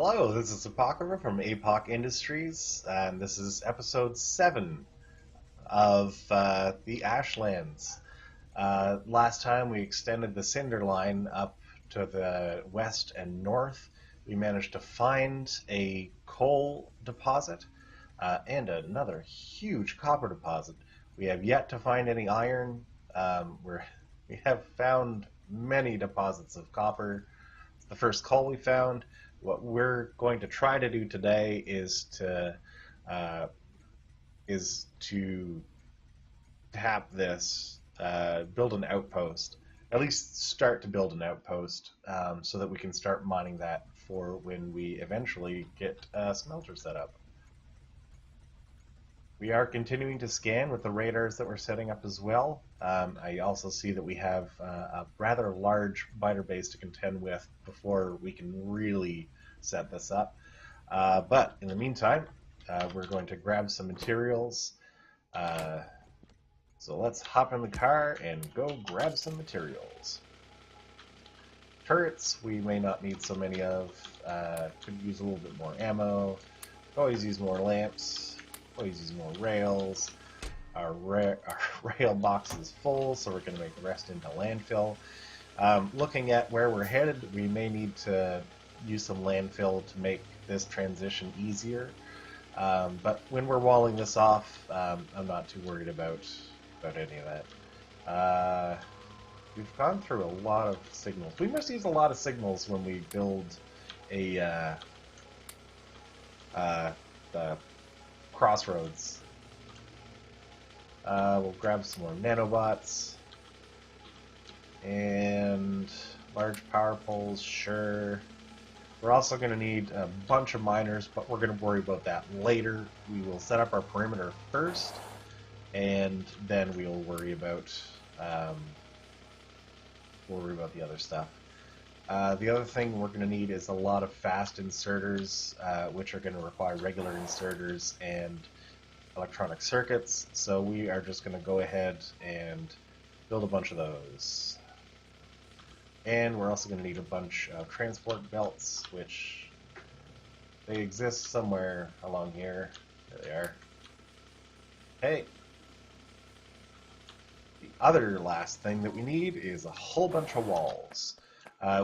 Hello, this is TAKEOVER from APOC Industries, and this is episode 7 of the Ashlands. Last time we extended the cinder line up to the west and north. We managed to find a coal deposit and another huge copper deposit. We have yet to find any iron. We have found many deposits of copper. It's the first coal we found. What we're going to try to do today uh, is to tap this, build an outpost, at least start to build an outpost, so that we can start mining that for when we eventually get a smelter set up. We are continuing to scan with the radars that we're setting up as well. I also see that we have a rather large biter base to contend with before we can really set this up. But in the meantime, we're going to grab some materials. So let's hop in the car and go grab some materials. Turrets, we may not need so many of. Could use a little bit more ammo. Always use more lamps. Always use more rails. Our rail box is full, so we're going to make the rest into landfill. Looking at where we're headed, we may need to use some landfill to make this transition easier. But when we're walling this off, I'm not too worried about any of that. We've gone through a lot of signals. We must use a lot of signals when we build a the crossroads. We'll grab some more nanobots and large power poles, sure. We're also going to need a bunch of miners, but we're going to worry about that later. We will set up our perimeter first, and then we'll worry about the other stuff. The other thing we're going to need is a lot of fast inserters, which are going to require regular inserters and electronic circuits. So we are just going to go ahead and build a bunch of those. And we're also going to need a bunch of transport belts, which they exist somewhere along here. There they are. Hey! The other last thing that we need is a whole bunch of walls.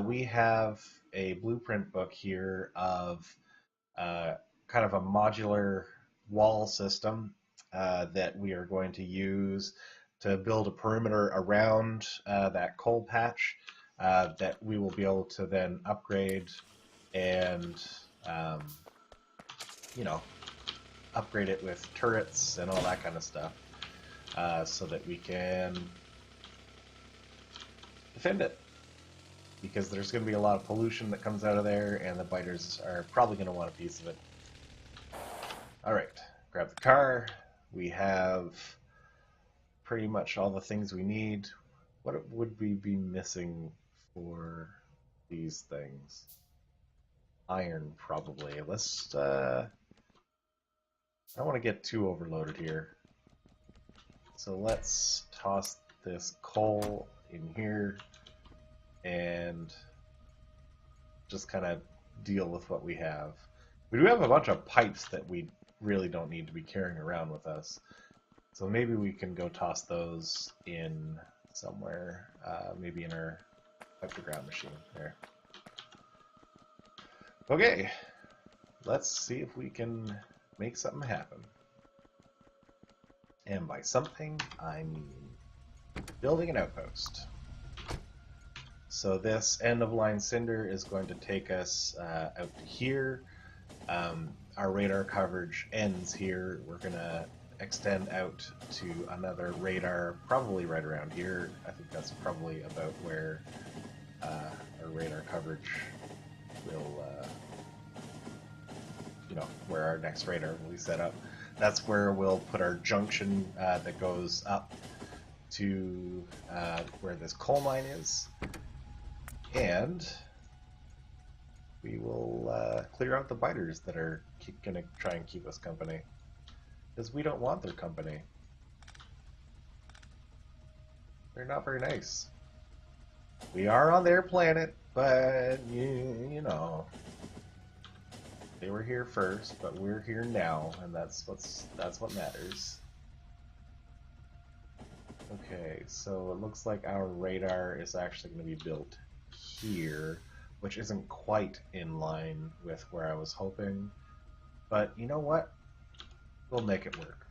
We have a blueprint book here of kind of a modular wall system that we are going to use to build a perimeter around that coal patch that we will be able to then upgrade and upgrade it with turrets and all that kind of stuff so that we can defend it. Because there's going to be a lot of pollution that comes out of there, and the biters are probably going to want a piece of it. Alright, grab the car. We have pretty much all the things we need. What would we be missing for these things? Iron, probably. Let's, I don't want to get too overloaded here. So let's toss this coal in here and just kind of deal with what we have. We do have a bunch of pipes that we really don't need to be carrying around with us. So maybe we can go toss those in somewhere, maybe in our underground machine there. Okay, let's see if we can make something happen. And by something, I mean building an outpost. So this end-of-line cinder is going to take us out to here. Our radar coverage ends here. We're going to extend out to another radar, probably right around here. I think that's probably about where our radar coverage will, where our next radar will be set up. That's where we'll put our junction that goes up to where this coal mine is. And we will clear out the biters that are going to try and keep us company. Because we don't want their company. They're not very nice. We are on their planet, but, you know, They were here first, but we're here now, and that's what matters. Okay, so it looks like our radar is actually going to be built here, which isn't quite in line with where I was hoping. But you know what? We'll make it work.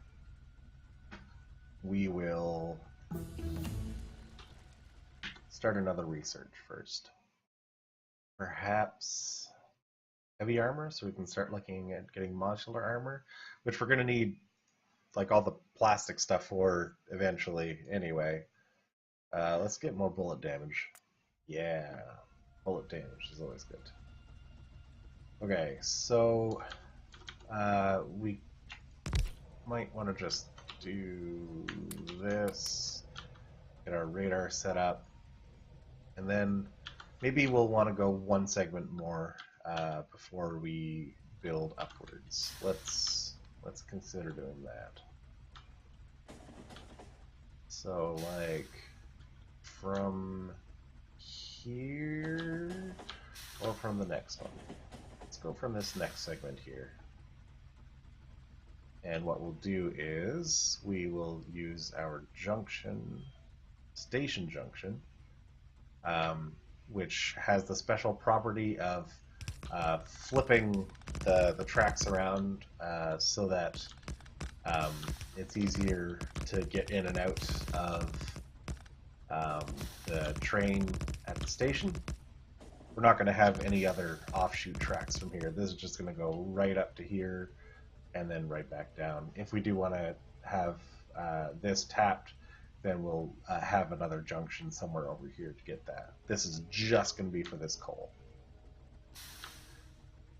We will start another research first. Perhaps heavy armor, so we can start looking at getting modular armor, which we're going to need like all the plastic stuff for eventually anyway. Let's get more bullet damage. Yeah, bullet damage is always good. Okay, so we might want to just do this, get our radar set up, and then maybe we'll want to go one segment more before we build upwards. Let's consider doing that. So like from here or from the next one. Let's go from this next segment here. And what we'll do is we will use our station junction, which has the special property of flipping the tracks around so that it's easier to get in and out of the train at the station. We're not going to have any other offshoot tracks from here. This is just going to go right up to here and then right back down. If we do want to have this tapped, then we'll have another junction somewhere over here to get that. This is just going to be for this coal.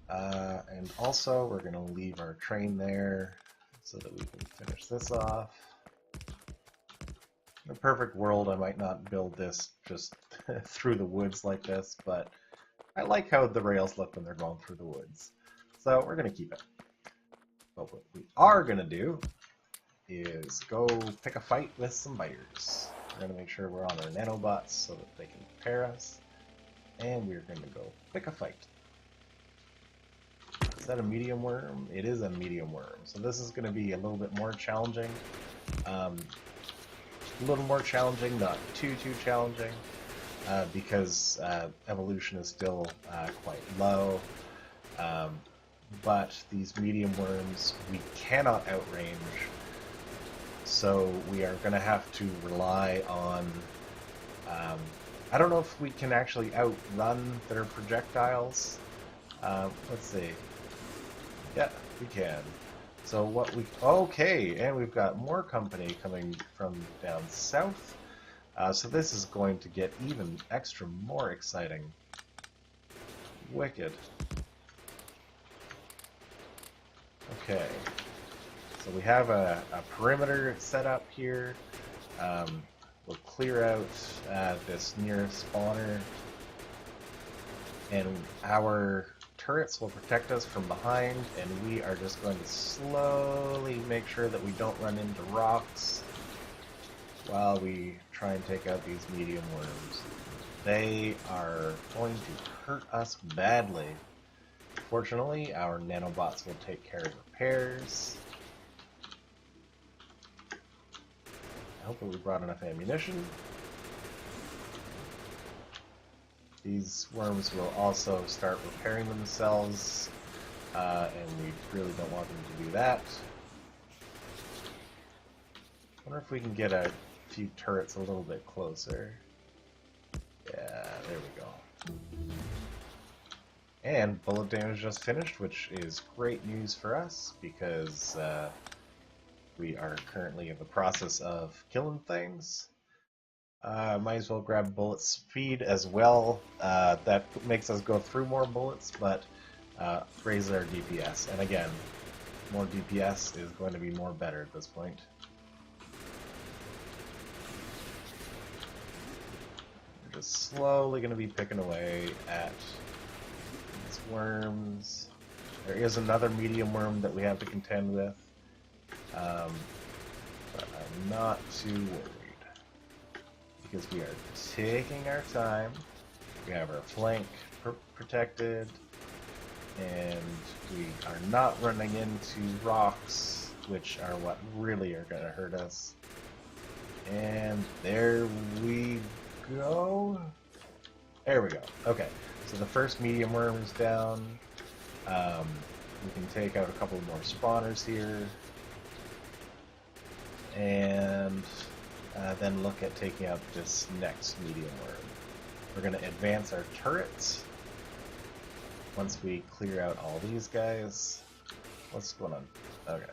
And also, we're going to leave our train there so that we can finish this off. In a perfect world, I might not build this just through the woods like this, but I like how the rails look when they're going through the woods. So we're going to keep it. But what we are going to do is go pick a fight with some biters. We're going to make sure we're on our nanobots so that they can repair us. And we're going to go pick a fight. Is that a medium worm? It is a medium worm. So this is going to be a little bit more challenging. A little more challenging, not too challenging, because evolution is still quite low. But these medium worms we cannot outrange, so we are going to have to rely on... I don't know if we can actually outrun their projectiles. Let's see. Yeah, we can. So what we... Okay, and we've got more company coming from down south. So this is going to get even extra more exciting. Wicked. Okay. So we have a perimeter set up here. We'll clear out this nearest spawner. And our turrets will protect us from behind, and we are just going to slowly make sure that we don't run into rocks while we try and take out these medium worms. They are going to hurt us badly. Fortunately, our nanobots will take care of repairs. Hopefully we brought enough ammunition. These worms will also start repairing themselves, and we really don't want them to do that. I wonder if we can get a few turrets a little bit closer. Yeah, there we go. And bullet damage just finished, which is great news for us, because we are currently in the process of killing things. Might as well grab bullet speed as well. That makes us go through more bullets, but raises our DPS. And again, more DPS is going to be more better at this point. We're just slowly going to be picking away at these worms. There is another medium worm that we have to contend with, but I'm not too worried, because we are taking our time. We have our flank protected. And we are not running into rocks, which are what really are going to hurt us. And there we go. There we go. Okay, so the first medium worm is down. We can take out a couple more spawners here. And then look at taking out this next medium worm. We're going to advance our turrets. Once we clear out all these guys. What's going on? Okay.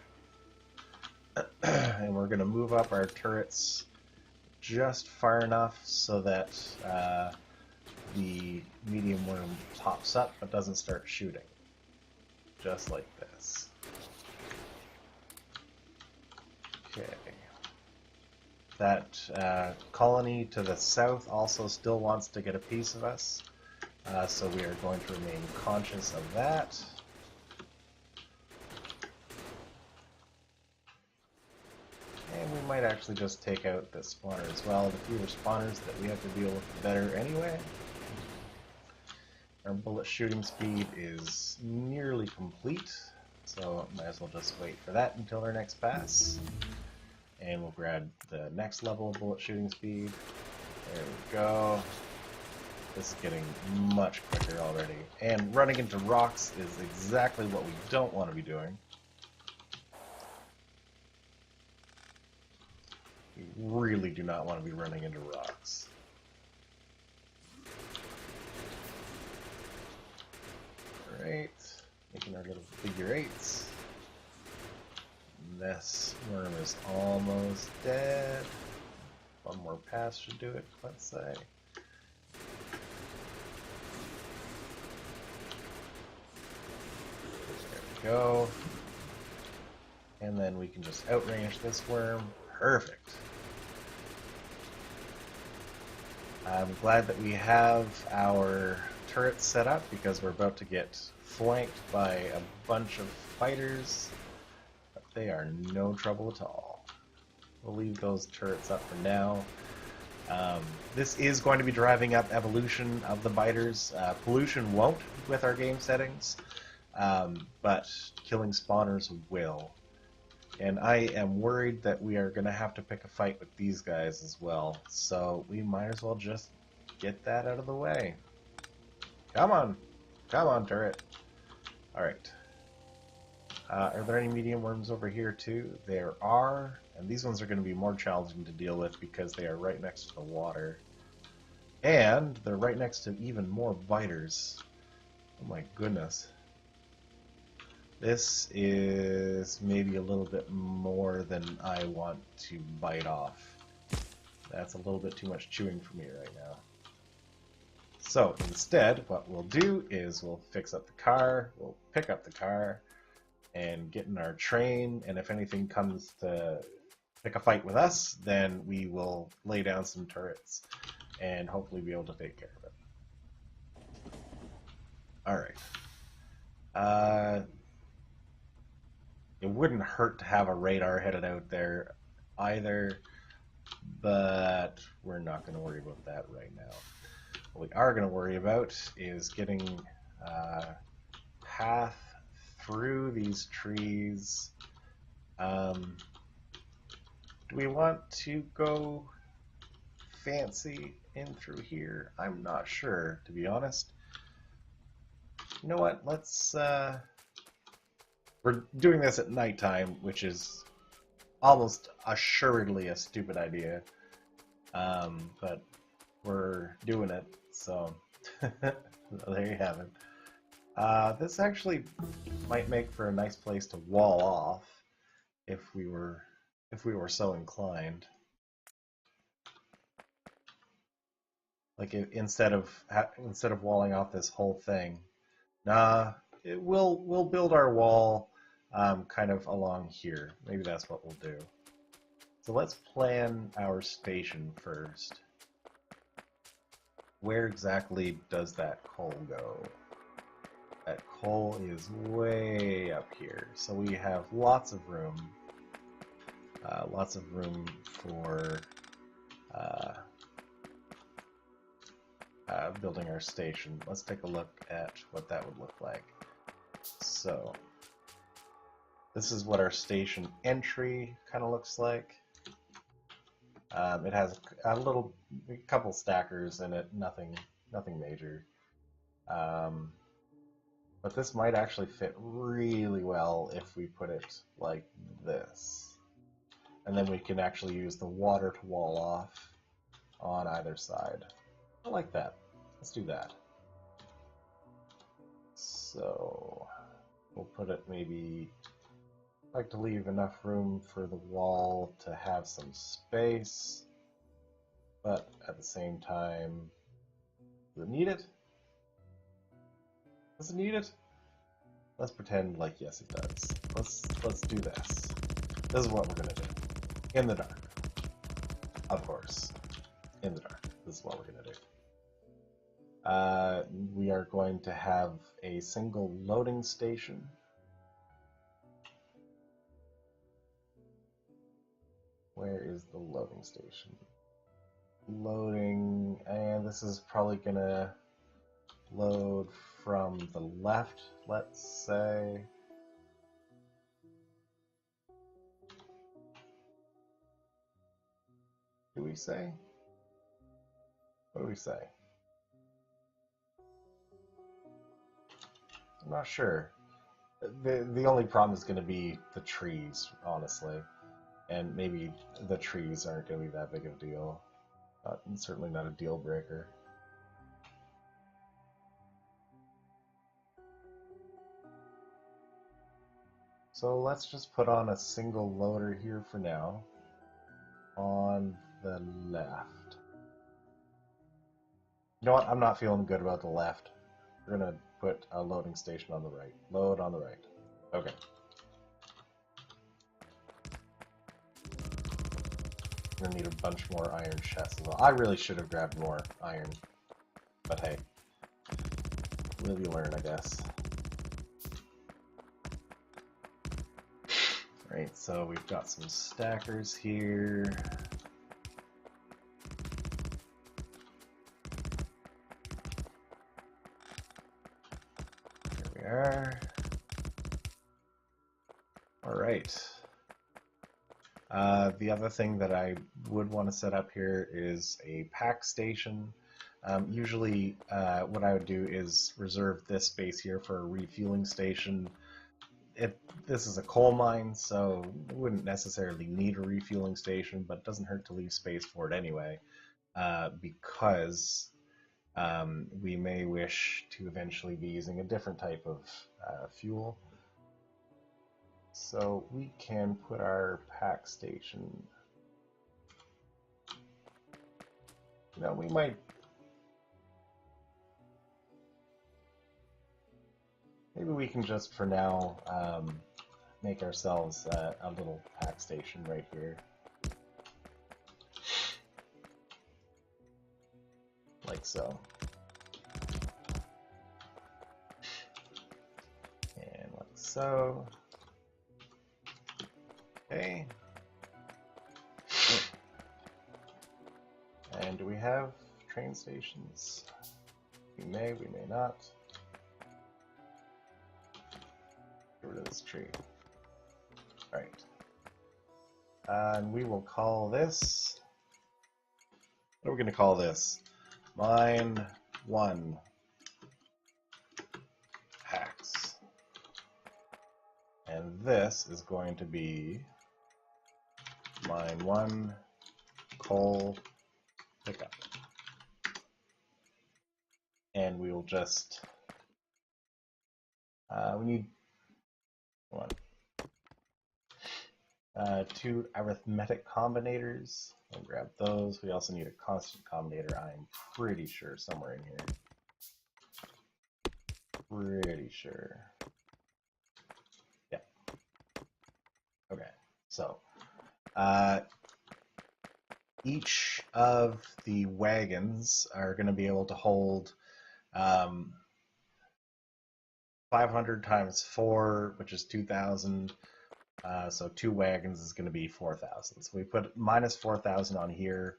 And we're going to move up our turrets just far enough so that the medium worm pops up but doesn't start shooting. Just like this. Okay. That colony to the south also still wants to get a piece of us. So we are going to remain conscious of that. And we might actually just take out the spawner as well. The fewer spawners that we have to deal with, the better anyway. Our bullet shooting speed is nearly complete, so might as well just wait for that until our next pass. And we'll grab the next level of bullet shooting speed. There we go. This is getting much quicker already. And running into rocks is exactly what we don't want to be doing. We really do not want to be running into rocks. Alright, making our little figure eights. This worm is almost dead. One more pass should do it, let's say. Go. And then we can just outrange this worm. Perfect. I'm glad that we have our turrets set up because we're about to get flanked by a bunch of fighters. But they are no trouble at all. We'll leave those turrets up for now. This is going to be driving up evolution of the biters. Pollution won't with our game settings. But killing spawners will. And I am worried that we are going to have to pick a fight with these guys as well. So we might as well just get that out of the way. Come on! Come on, turret! Alright. Are there any medium worms over here too? There are. And these ones are going to be more challenging to deal with because they are right next to the water. And they're right next to even more biters. Oh my goodness. This is maybe a little bit more than I want to bite off. That's a little bit too much chewing for me right now. So instead, what we'll do is we'll fix up the car, we'll pick up the car, and get in our train, and if anything comes to pick a fight with us, then we will lay down some turrets and hopefully be able to take care of it. Alright. It wouldn't hurt to have a radar headed out there either, but we're not going to worry about that right now. What we are going to worry about is getting a path through these trees. Do we want to go fancy in through here? I'm not sure, to be honest. You know what? Let's... We're doing this at nighttime, which is almost assuredly a stupid idea. But we're doing it, so there you have it. This actually might make for a nice place to wall off if we were so inclined. Like instead of walling off this whole thing, we'll build our wall kind of along here. Maybe that's what we'll do. So let's plan our station first. Where exactly does that coal go? That coal is way up here. So we have lots of room. Lots of room for building our station. Let's take a look at what that would look like. So this is what our station entry kind of looks like. It has a couple stackers in it, nothing major. But this might actually fit really well if we put it like this. And then we can actually use the water to wall off on either side. I like that. Let's do that. So we'll put it maybe, I like to leave enough room for the wall to have some space, but at the same time, does it need it? Does it need it? Let's pretend like yes it does. Let's do this. This is what we're gonna do. In the dark. Of course. In the dark. This is what we're gonna do. We are going to have a single loading station. Where is the loading station? Loading, and this is probably gonna load from the left, let's say. Do we say? What do we say? I'm not sure. The only problem is going to be the trees, honestly. And maybe the trees aren't going to be that big of a deal. Certainly not a deal breaker. So let's just put on a single loader here for now. On the left. You know what? I'm not feeling good about the left. We're going to put a loading station on the right. Load on the right. Okay. I'm going to need a bunch more iron chests as well. I really should have grabbed more iron. But hey. Live you learn, I guess. Right, so we've got some stackers here. There we are. All right. The other thing that I would want to set up here is a pack station. Usually what I would do is reserve this space here for a refueling station. This is a coal mine, so we wouldn't necessarily need a refueling station, but it doesn't hurt to leave space for it anyway, because we may wish to eventually be using a different type of fuel. So we can put our pack station, you know, we might, maybe we can just for now make ourselves a little pack station right here. Like so. And like so. Okay. And do we have train stations? We may not. Get rid of this tree. Right. And we will call this, what are we going to call this? Mine 1 packs. And this is going to be Mine 1 coal pickup. And we will just, we need 2 arithmetic combinators. I'll grab those. We also need a constant combinator, I'm pretty sure, somewhere in here. Pretty sure. Yeah. Okay, so each of the wagons are going to be able to hold 500 times 4, which is 2,000. So 2 wagons is going to be 4,000. So we put minus 4,000 on here.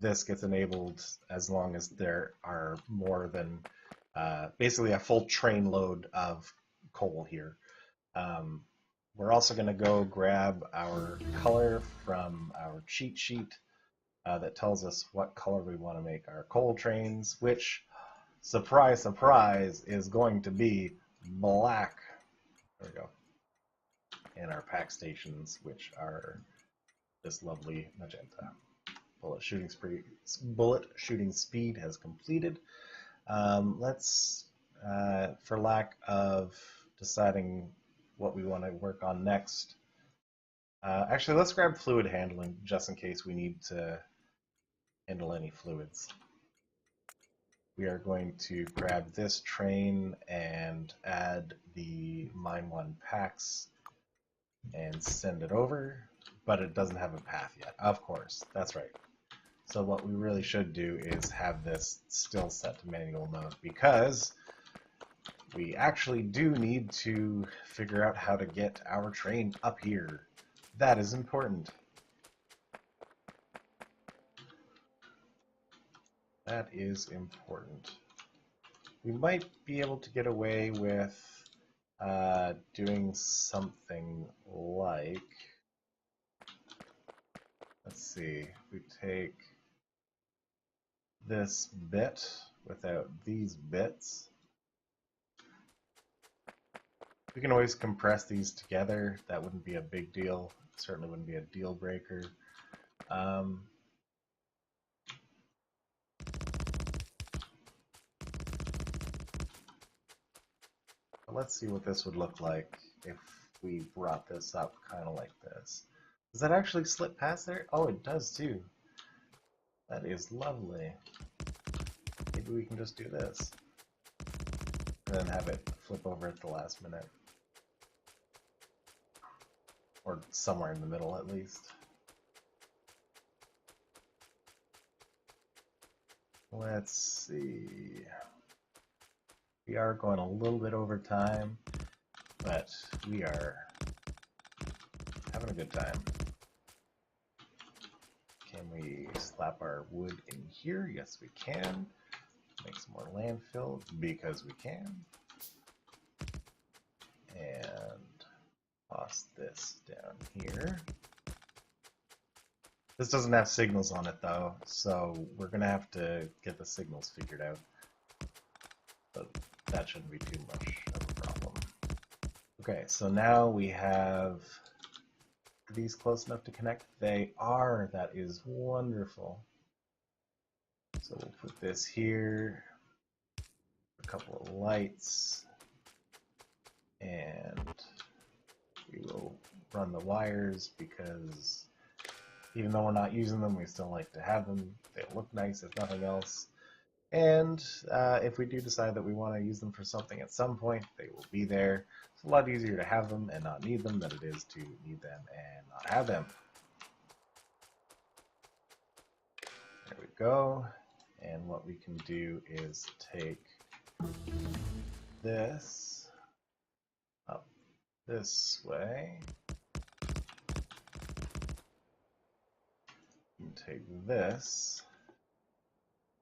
This gets enabled as long as there are more than basically a full train load of coal here. We're also going to go grab our color from our cheat sheet that tells us what color we want to make our coal trains, which, surprise, surprise, is going to be black. There we go. And our pack stations, which are this lovely magenta. Bullet shooting speed has completed. Let's, for lack of deciding what we want to work on next, actually let's grab fluid handling just in case we need to handle any fluids. We are going to grab this train and add the Mine 1 packs and send it over, but it doesn't have a path yet. Of course, that's right. So what we really should do is have this still set to manual mode, because we actually do need to figure out how to get our train up here. That is important. That is important. We might be able to get away with doing something like, let's see, we take this bit without these bits. We can always compress these together. That wouldn't be a big deal. Certainly wouldn't be a deal breaker. Let's see what this would look like if we brought this up kind of like this. Does that actually slip past there? Oh, it does too. That is lovely. Maybe we can just do this and then have it flip over at the last minute. Or somewhere in the middle at least. Let's see. We are going a little bit over time, but we are having a good time. Can we slap our wood in here? Yes, we can. Make some more landfill because we can. And toss this down here. This doesn't have signals on it though, so we're gonna have to get the signals figured out. But that shouldn't be too much of a problem. Okay, so now we have, are these close enough to connect? They are. That is wonderful. So we'll put this here, a couple of lights, and we will run the wires because even though we're not using them, we still like to have them. They look nice if nothing else. And if we do decide that we want to use them for something at some point, they will be there. It's a lot easier to have them and not need them than it is to need them and not have them. There we go. And what we can do is take this up this way. And take this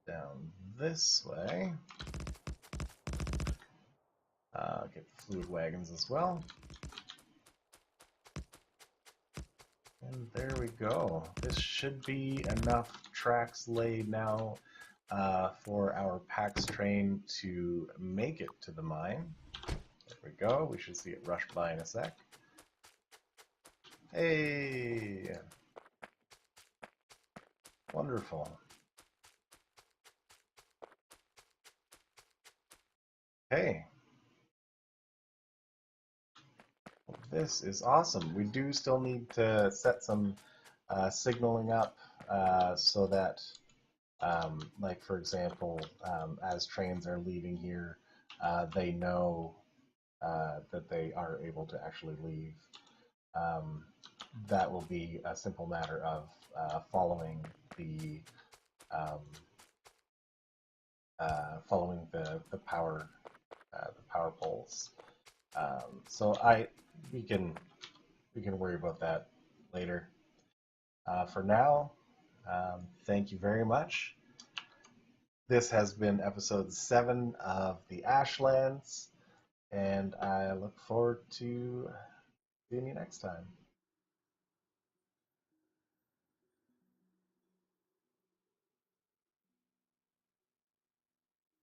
down this way. Get the fluid wagons as well. And there we go. This should be enough tracks laid now for our PAX train to make it to the mine. There we go. We should see it rush by in a sec. Hey! Wonderful. Hey. This is awesome. We do still need to set some signaling up so that, like for example, as trains are leaving here, they know that they are able to actually leave. That will be a simple matter of following the power poles. So we can worry about that later. For now, thank you very much. This has been episode 7 of the Ashlands. and I look forward to seeing you next time.